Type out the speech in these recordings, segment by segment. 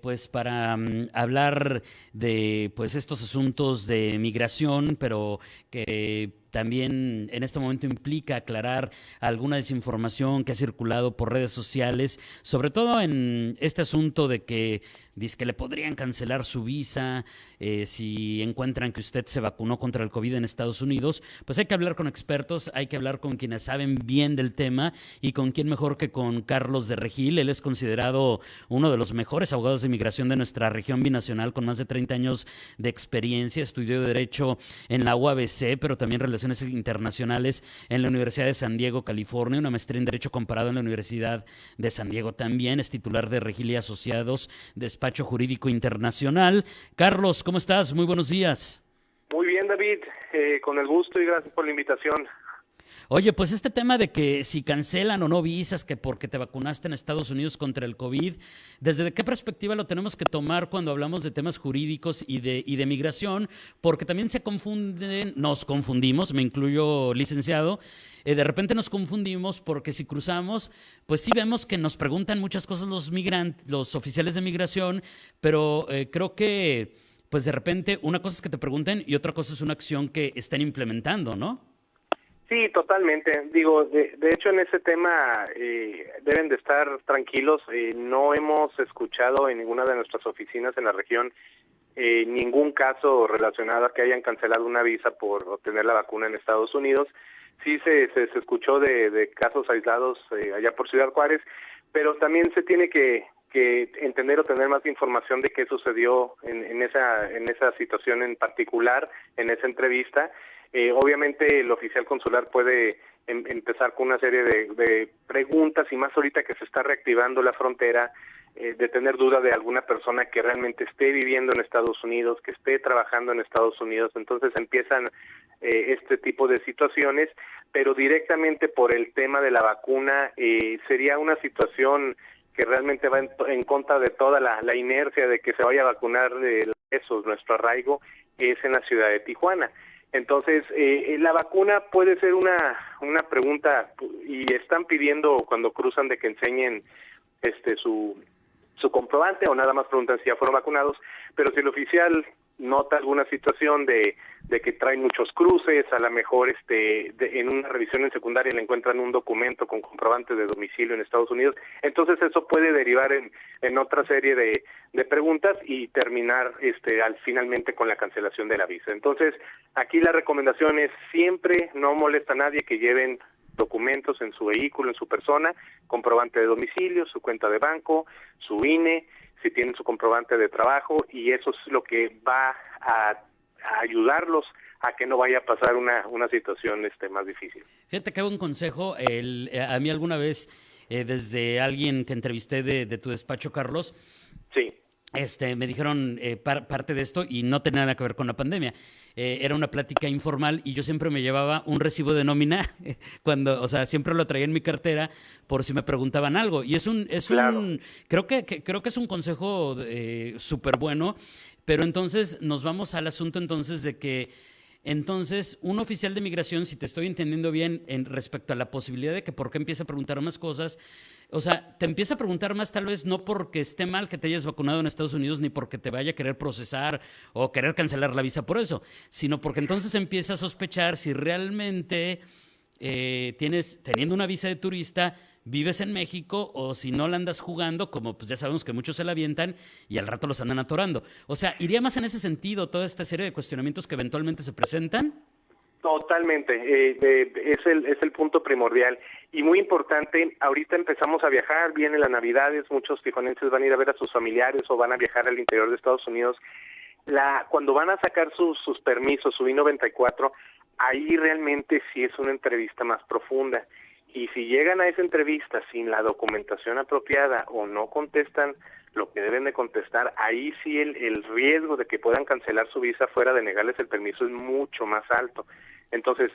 pues para hablar de pues estos asuntos de migración, pero que también en este momento implica aclarar alguna desinformación que ha circulado por redes sociales, sobre todo en este asunto de que dice que le podrían cancelar su visa si encuentran que usted se vacunó contra el COVID en Estados Unidos. Pues hay que hablar con expertos, hay que hablar con quienes saben bien del tema, y con quién mejor que con Carlos de Regil. Él es considerado uno de los mejores abogados de inmigración de nuestra región binacional, con más de 30 años de experiencia. Estudió Derecho en la UABC, pero también Relaciones Internacionales en la Universidad de San Diego, California, una maestría en Derecho Comparado en la Universidad de San Diego también. Es titular de Regil y Asociados, despacho jurídico internacional. Carlos, ¿cómo estás? Muy buenos días. Muy bien, David, con el gusto y gracias por la invitación. Oye, pues este tema de que si cancelan o no visas, que porque te vacunaste en Estados Unidos contra el COVID, ¿desde qué perspectiva lo tenemos que tomar cuando hablamos de temas jurídicos y de migración? Porque también se confunden, nos confundimos, me incluyo, licenciado, de repente nos confundimos porque si cruzamos, pues sí vemos que nos preguntan muchas cosas los migrantes, los oficiales de migración, pero creo que pues de repente una cosa es que te pregunten y otra cosa es una acción que están implementando, ¿no? Sí, totalmente. Digo, de hecho en ese tema deben de estar tranquilos. No hemos escuchado en ninguna de nuestras oficinas en la región ningún caso relacionado a que hayan cancelado una visa por obtener la vacuna en Estados Unidos. Sí se escuchó de casos aislados allá por Ciudad Juárez, pero también se tiene que entender o tener más información de qué sucedió en esa situación en particular, en esa entrevista. Obviamente el oficial consular puede empezar con una serie de preguntas, y más ahorita que se está reactivando la frontera, de tener duda de alguna persona que realmente esté viviendo en Estados Unidos, que esté trabajando en Estados Unidos. Entonces empiezan este tipo de situaciones, pero directamente por el tema de la vacuna sería una situación que realmente va en contra de toda la inercia de que se vaya a vacunar de eso. Nuestro arraigo es en la ciudad de Tijuana. Entonces, la vacuna puede ser una pregunta, y están pidiendo cuando cruzan de que enseñen su comprobante, o nada más preguntan si ya fueron vacunados, pero si el oficial nota alguna situación de que traen muchos cruces, a lo mejor en una revisión en secundaria le encuentran un documento con comprobante de domicilio en Estados Unidos, entonces eso puede derivar en otra serie de preguntas y terminar finalmente con la cancelación de la visa. Entonces, aquí la recomendación es siempre no molesta a nadie que lleven documentos en su vehículo, en su persona, comprobante de domicilio, su cuenta de banco, su INE, si tienen su comprobante de trabajo, y eso es lo que va a ayudarlos a que no vaya a pasar una situación más difícil. Fíjate que un consejo, a mí alguna vez, desde alguien que entrevisté de tu despacho, Carlos, sí, me dijeron parte de esto, y no tenía nada que ver con la pandemia. Era una plática informal y yo siempre me llevaba un recibo de nómina o sea, siempre lo traía en mi cartera por si me preguntaban algo. Y claro. Creo que es un consejo súper bueno, pero entonces nos vamos al asunto entonces de que entonces, un oficial de migración, si te estoy entendiendo bien en respecto a la posibilidad de que por qué empieza a preguntar más cosas, o sea, te empieza a preguntar más tal vez no porque esté mal que te hayas vacunado en Estados Unidos, ni porque te vaya a querer procesar o querer cancelar la visa por eso, sino porque entonces empieza a sospechar si realmente teniendo una visa de turista, vives en México, o si no la andas jugando, como pues ya sabemos que muchos se la avientan y al rato los andan atorando. O sea, ¿iría más en ese sentido toda esta serie de cuestionamientos que eventualmente se presentan? Totalmente, es el punto primordial y muy importante. Ahorita empezamos a viajar, vienen las Navidades, muchos tijuanenses van a ir a ver a sus familiares o van a viajar al interior de Estados Unidos. Cuando van a sacar sus permisos, su I-94, ahí realmente sí es una entrevista más profunda. Y si llegan a esa entrevista sin la documentación apropiada o no contestan lo que deben de contestar, ahí sí el riesgo de que puedan cancelar su visa fuera de negarles el permiso es mucho más alto. Entonces,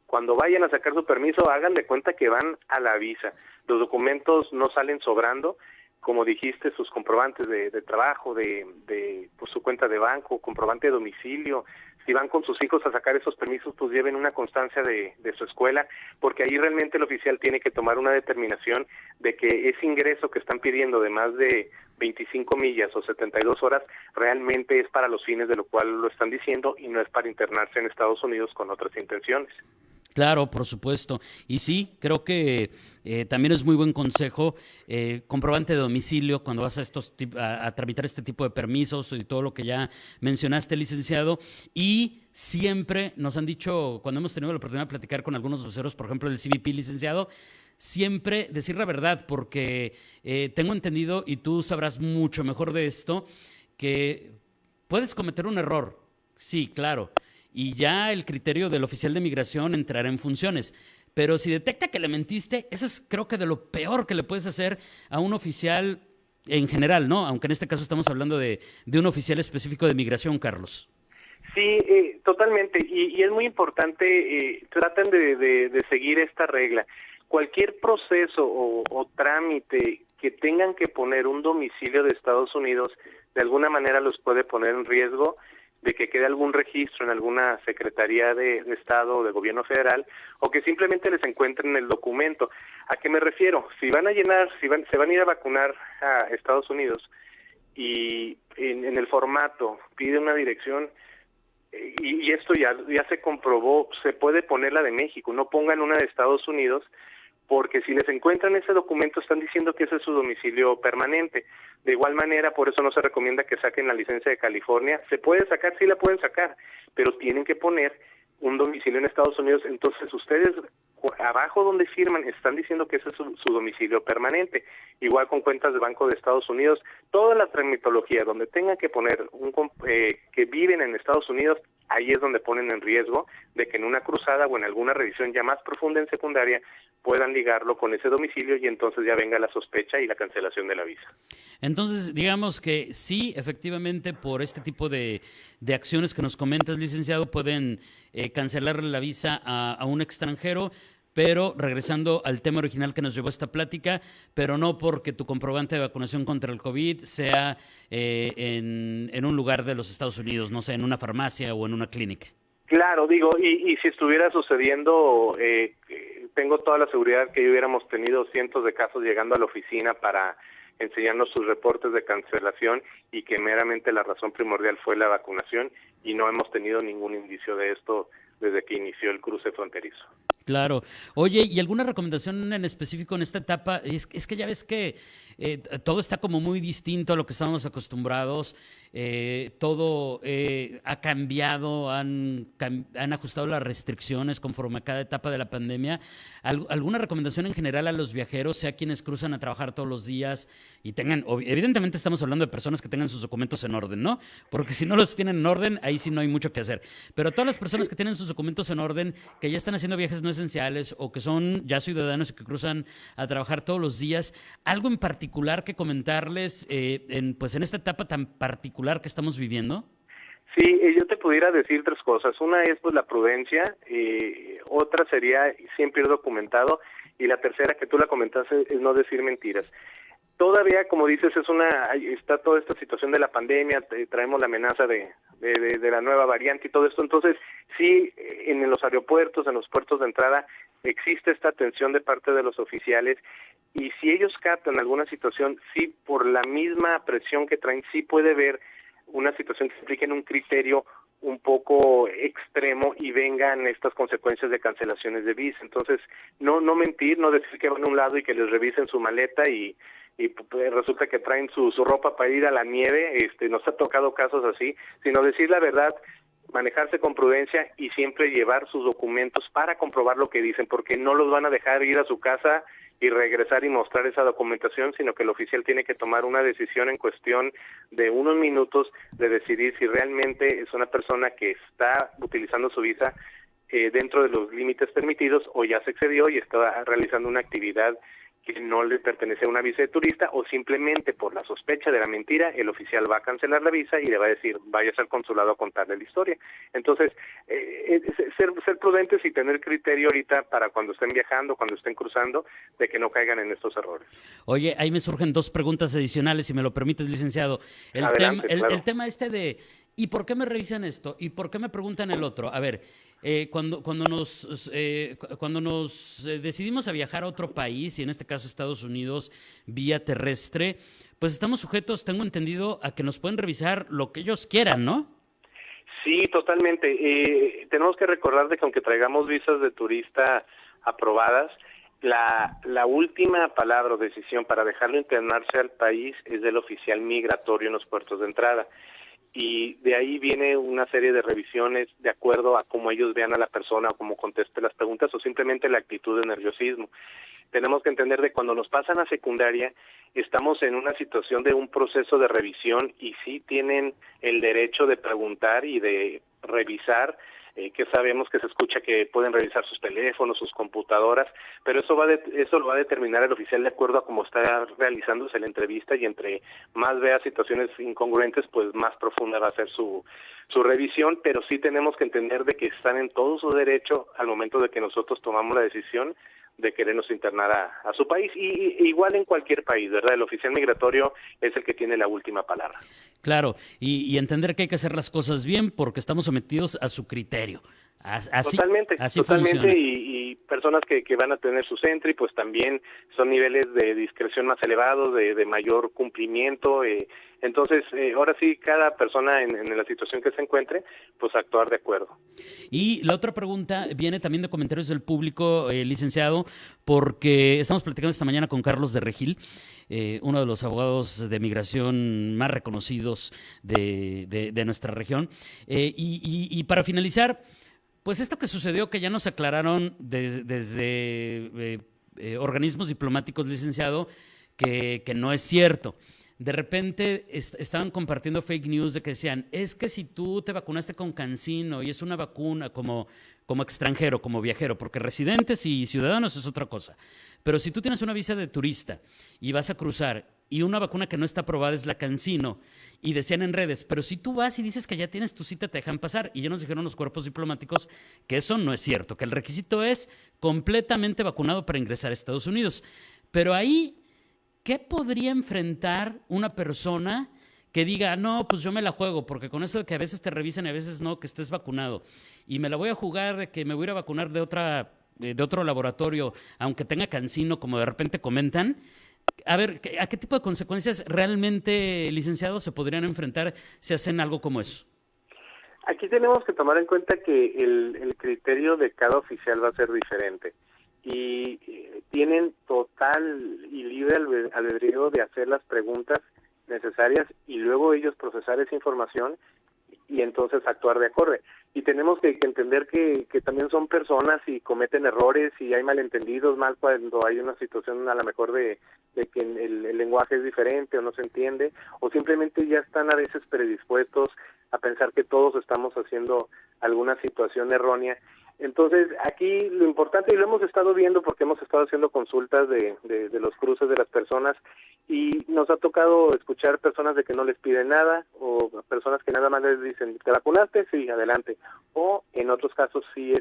cuando vayan a sacar su permiso, hagan de cuenta que van a la visa. Los documentos no salen sobrando, como dijiste, sus comprobantes de trabajo, pues, su cuenta de banco, comprobante de domicilio. Si van con sus hijos a sacar esos permisos, pues lleven una constancia de su escuela, porque ahí realmente el oficial tiene que tomar una determinación de que ese ingreso que están pidiendo de más de 25 millas o 72 horas, realmente es para los fines de lo cual lo están diciendo y no es para internarse en Estados Unidos con otras intenciones. Claro, por supuesto. Y sí, creo que también es muy buen consejo comprobante de domicilio cuando vas a tramitar este tipo de permisos y todo lo que ya mencionaste, licenciado. Y siempre nos han dicho, cuando hemos tenido la oportunidad de platicar con algunos voceros, por ejemplo, del CBP, licenciado, siempre decir la verdad, porque tengo entendido, y tú sabrás mucho mejor de esto, que puedes cometer un error. Sí, claro. Y ya el criterio del oficial de migración entrará en funciones. Pero si detecta que le mentiste, eso es creo que de lo peor que le puedes hacer a un oficial en general, ¿no? Aunque en este caso estamos hablando de un oficial específico de migración, Carlos. Sí, totalmente. Y es muy importante, traten de seguir esta regla. Cualquier proceso o trámite que tengan que poner un domicilio de Estados Unidos, de alguna manera los puede poner en riesgo de que quede algún registro en alguna Secretaría de Estado o de Gobierno Federal, o que simplemente les encuentren el documento. ¿A qué me refiero? Si van a llenar, se van a ir a vacunar a Estados Unidos y en el formato pide una dirección, y esto ya se comprobó, se puede poner la de México, no pongan una de Estados Unidos, porque si les encuentran ese documento están diciendo que ese es su domicilio permanente. De igual manera, por eso no se recomienda que saquen la licencia de California. Se puede sacar, sí la pueden sacar, pero tienen que poner un domicilio en Estados Unidos. Entonces ustedes abajo donde firman están diciendo que ese es su domicilio permanente. Igual con cuentas de Banco de Estados Unidos, toda la tramitología donde tengan que poner que viven en Estados Unidos, ahí es donde ponen en riesgo de que en una cruzada o en alguna revisión ya más profunda en secundaria puedan ligarlo con ese domicilio y entonces ya venga la sospecha y la cancelación de la visa. Entonces, digamos que sí, efectivamente, por este tipo de acciones que nos comentas, licenciado, pueden cancelarle la visa a un extranjero, pero regresando al tema original que nos llevó a esta plática, pero no porque tu comprobante de vacunación contra el COVID sea en un lugar de los Estados Unidos, no sé, en una farmacia o en una clínica. Claro, digo, y si estuviera sucediendo, tengo toda la seguridad que hubiéramos tenido cientos de casos llegando a la oficina para enseñarnos sus reportes de cancelación y que meramente la razón primordial fue la vacunación y no hemos tenido ningún indicio de esto desde que inició el cruce fronterizo. Claro. Oye, ¿y alguna recomendación en específico en esta etapa? Es que ya ves que todo está como muy distinto a lo que estábamos acostumbrados. Todo ha cambiado, han ajustado las restricciones conforme a cada etapa de la pandemia. ¿Alguna recomendación en general a los viajeros, sea quienes cruzan a trabajar todos los días y tengan, evidentemente estamos hablando de personas que tengan sus documentos en orden, ¿no? Porque si no los tienen en orden, ahí sí no hay mucho que hacer. Pero todas las personas que tienen sus documentos en orden, que ya están haciendo viajes no esenciales o que son ya ciudadanos y que cruzan a trabajar todos los días, algo en particular que comentarles en esta etapa tan particular que estamos viviendo. Sí, yo te pudiera decir tres cosas. Una es pues la prudencia, otra sería siempre ir documentado y la tercera que tú la comentaste es no decir mentiras. Todavía, como dices, está toda esta situación de la pandemia, traemos la amenaza de la nueva variante y todo esto, entonces sí, en los aeropuertos, en los puertos de entrada, existe esta atención de parte de los oficiales y si ellos captan alguna situación, sí, por la misma presión que traen, sí puede ver una situación que implique en un criterio un poco extremo y vengan estas consecuencias de cancelaciones de visa. Entonces, no mentir, no decir que van a un lado y que les revisen su maleta y resulta que traen su ropa para ir a la nieve, nos ha tocado casos así, sino decir la verdad, manejarse con prudencia y siempre llevar sus documentos para comprobar lo que dicen, porque no los van a dejar ir a su casa y regresar y mostrar esa documentación, sino que el oficial tiene que tomar una decisión en cuestión de unos minutos de decidir si realmente es una persona que está utilizando su visa dentro de los límites permitidos o ya se excedió y está realizando una actividad que no le pertenece a una visa de turista o simplemente por la sospecha de la mentira, el oficial va a cancelar la visa y le va a decir, vayas al consulado a contarle la historia. Entonces, ser prudentes y tener criterio ahorita para cuando estén viajando, cuando estén cruzando, de que no caigan en estos errores. Oye, ahí me surgen dos preguntas adicionales, si me lo permites, licenciado. Adelante, claro. El tema de, ¿y por qué me revisan esto? ¿Y por qué me preguntan el otro? A ver, cuando nos decidimos a viajar a otro país, y en este caso Estados Unidos, vía terrestre, pues estamos sujetos, tengo entendido, a que nos pueden revisar lo que ellos quieran, ¿no? Sí, totalmente. Tenemos que recordar de que aunque traigamos visas de turista aprobadas, la última palabra o decisión para dejarlo internarse al país es del oficial migratorio en los puertos de entrada. Y de ahí viene una serie de revisiones de acuerdo a cómo ellos vean a la persona o cómo conteste las preguntas o simplemente la actitud de nerviosismo. Tenemos que entender de cuando nos pasan a secundaria, estamos en una situación de un proceso de revisión y sí tienen el derecho de preguntar y de revisar, que sabemos que se escucha que pueden revisar sus teléfonos, sus computadoras, pero eso lo va a determinar el oficial de acuerdo a cómo está realizándose la entrevista y entre más vea situaciones incongruentes, pues más profunda va a ser su revisión, pero sí tenemos que entender de que están en todo su derecho al momento de que nosotros tomamos la decisión de querernos internar a su país, y igual en cualquier país, ¿verdad? El oficial migratorio es el que tiene la última palabra. Claro, y entender que hay que hacer las cosas bien porque estamos sometidos a su criterio. Así, Totalmente, así totalmente, funciona. y personas que van a tener su Sentry, pues también son niveles de discreción más elevados, de mayor cumplimiento, entonces ahora sí cada persona en la situación que se encuentre, pues actuar de acuerdo. Y la otra pregunta viene también de comentarios del público, licenciado, porque estamos platicando esta mañana con Carlos de Regil, uno de los abogados de migración más reconocidos de nuestra región. Y para finalizar, pues esto que sucedió, que ya nos aclararon desde organismos diplomáticos, licenciado, que no es cierto. De repente estaban compartiendo fake news de que decían, es que si tú te vacunaste con CanSino y es una vacuna como extranjero, como viajero, porque residentes y ciudadanos es otra cosa, pero si tú tienes una visa de turista y vas a cruzar y una vacuna que no está aprobada es la CanSino, y decían en redes, pero si tú vas y dices que ya tienes tu cita, te dejan pasar, y ya nos dijeron los cuerpos diplomáticos que eso no es cierto, que el requisito es completamente vacunado para ingresar a Estados Unidos. Pero ahí, ¿qué podría enfrentar una persona que diga, no, pues yo me la juego, porque con eso de que a veces te revisan y a veces no, que estés vacunado, y me la voy a jugar de que me voy a ir a vacunar de otro laboratorio, aunque tenga CanSino, como de repente comentan? A ver, ¿a qué tipo de consecuencias realmente, licenciados, se podrían enfrentar si hacen algo como eso? Aquí tenemos que tomar en cuenta que el criterio de cada oficial va a ser diferente y tienen total y libre albedrío de hacer las preguntas necesarias y luego ellos procesar esa información y entonces actuar de acorde. Y tenemos que entender que también son personas y cometen errores y hay malentendidos, mal cuando hay una situación a lo mejor de que el lenguaje es diferente o no se entiende, o simplemente ya están a veces predispuestos a pensar que todos estamos haciendo alguna situación errónea. Entonces, aquí lo importante, y lo hemos estado viendo porque hemos estado haciendo consultas de los cruces de las personas, y nos ha tocado escuchar personas de que no les piden nada, o personas que nada más les dicen, ¿te vacunaste? Sí, adelante. O en otros casos sí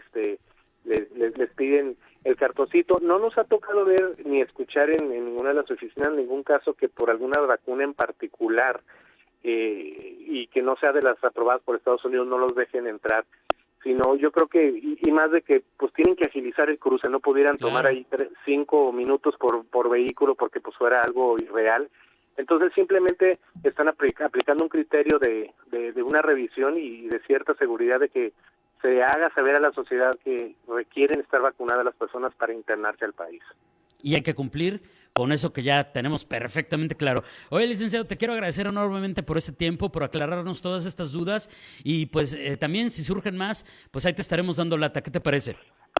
les piden el cartoncito. No nos ha tocado ver ni escuchar en ninguna de las oficinas ningún caso que por alguna vacuna en particular y que no sea de las aprobadas por Estados Unidos no los dejen entrar, sino yo creo que, y más de que pues tienen que agilizar el cruce, no pudieran tomar ahí 5 minutos por vehículo porque pues fuera algo irreal. Entonces simplemente están aplicando un criterio de una revisión y de cierta seguridad de que se haga saber a la sociedad que requieren estar vacunadas las personas para internarse al país. Y hay que cumplir con eso que ya tenemos perfectamente claro. Oye, licenciado, te quiero agradecer enormemente por ese tiempo, por aclararnos todas estas dudas y pues también si surgen más, pues ahí te estaremos dando lata. ¿Qué te parece?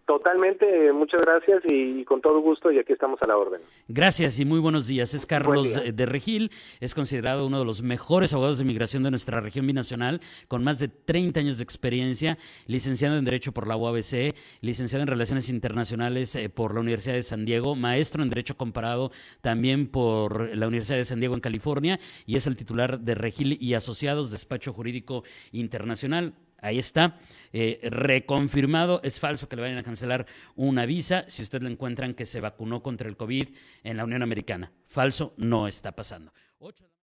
Totalmente, muchas gracias y con todo gusto, y aquí estamos a la orden. Gracias y muy buenos días. Es Carlos de Regil, es considerado uno de los mejores abogados de migración de nuestra región binacional, con más de 30 años de experiencia, licenciado en Derecho por la UABC, licenciado en Relaciones Internacionales por la Universidad de San Diego, maestro en Derecho Comparado también por la Universidad de San Diego en California, y es el titular de Regil y Asociados, Despacho Jurídico Internacional. Ahí está, reconfirmado, es falso que le vayan a cancelar una visa si usted le encuentran que se vacunó contra el COVID en la Unión Americana. Falso, no está pasando.